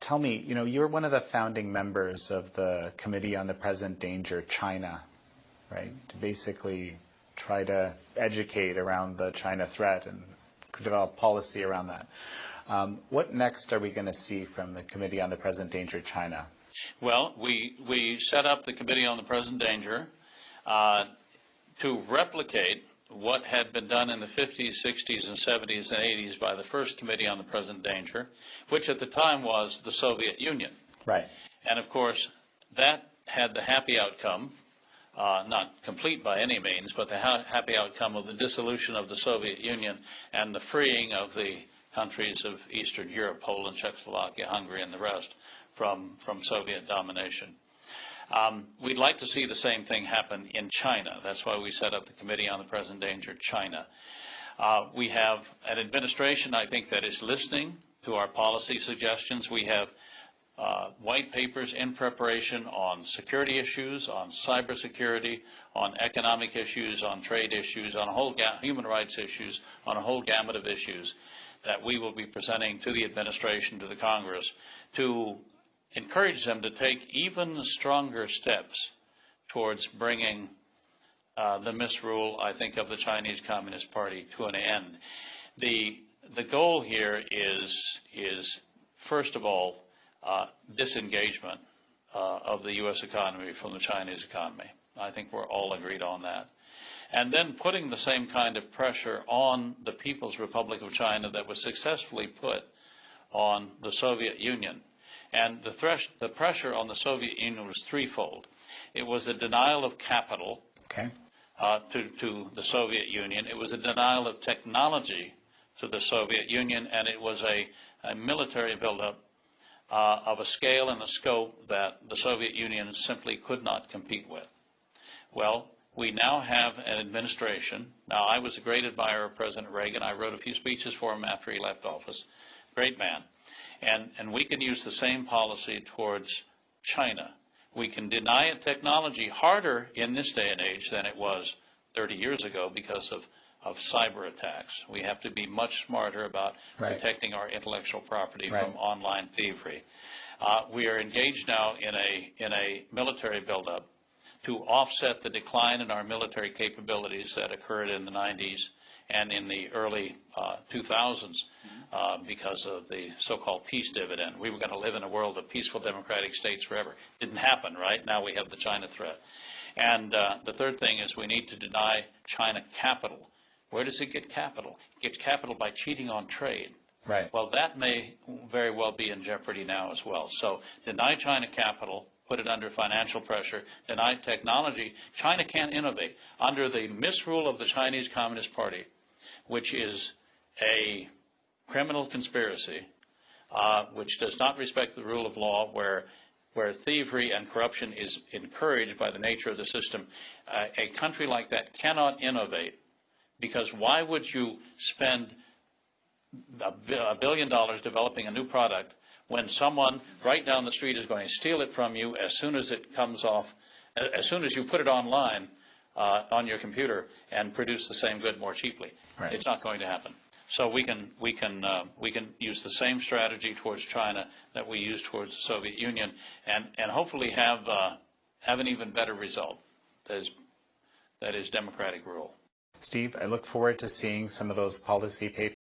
Tell me, you're one of the founding members of the Committee on the Present Danger China, right? To basically try to educate around the China threat and develop policy around that. What next are we going to see from the Committee on the Present Danger China? Well, we set up the Committee on the Present Danger to replicate what had been done in the 50s, 60s, and 70s and 80s by the first Committee on the Present Danger, which at the time was the Soviet Union. Right. And, of course, that had the happy outcome, not complete by any means, but the happy outcome of the dissolution of the Soviet Union and the freeing of the countries of Eastern Europe, Poland, Czechoslovakia, Hungary, and the rest from Soviet domination. We'd like to see the same thing happen in China. That's why we set up the Committee on the Present Danger China. We have an administration, I think, that is listening to our policy suggestions. We have white papers in preparation on security issues, on cybersecurity, on economic issues, on trade issues, on a whole human rights issues, on a whole gamut of issues that we will be presenting to the administration, to the Congress, to encourage them to take even stronger steps towards bringing the misrule, I think, of the Chinese Communist Party to an end. The goal here is first of all, disengagement of the U.S. economy from the Chinese economy. I think we're all agreed on that. And then putting the same kind of pressure on the People's Republic of China that was successfully put on the Soviet Union. And the pressure on the Soviet Union was threefold. It was a denial of capital to the Soviet Union. It was a denial of technology to the Soviet Union. And it was a military buildup of a scale and a scope that the Soviet Union simply could not compete with. Well, we now have an administration. Now, I was a great admirer of President Reagan. I wrote a few speeches for him after he left office. Great man. And we can use the same policy towards China. We can deny it technology harder in this day and age than it was 30 years ago because of cyber attacks. We have to be much smarter about protecting our intellectual property from online thievery. We are engaged now in a military buildup to offset the decline in our military capabilities that occurred in the 90s and in the early 2000s because of the so-called peace dividend. We were going to live in a world of peaceful democratic states forever. Didn't happen, right? Now we have the China threat. And the third thing is we need to deny China capital. Where does it get capital? It gets capital by cheating on trade. Right. Well, that may very well be in jeopardy now as well. So deny China capital, put it under financial pressure, deny technology. China can't innovate. Under the misrule of the Chinese Communist Party, which is a criminal conspiracy, which does not respect the rule of law, where thievery and corruption is encouraged by the nature of the system, a country like that cannot innovate. Because why would you spend $1 billion developing a new product when someone right down the street is going to steal it from you as soon as it comes off, as soon as you put it online on your computer and produce the same good more cheaply? Right. It's not going to happen. So we can use the same strategy towards China that we used towards the Soviet Union, and hopefully have an even better result. That is democratic rule. Steve, I look forward to seeing some of those policy papers.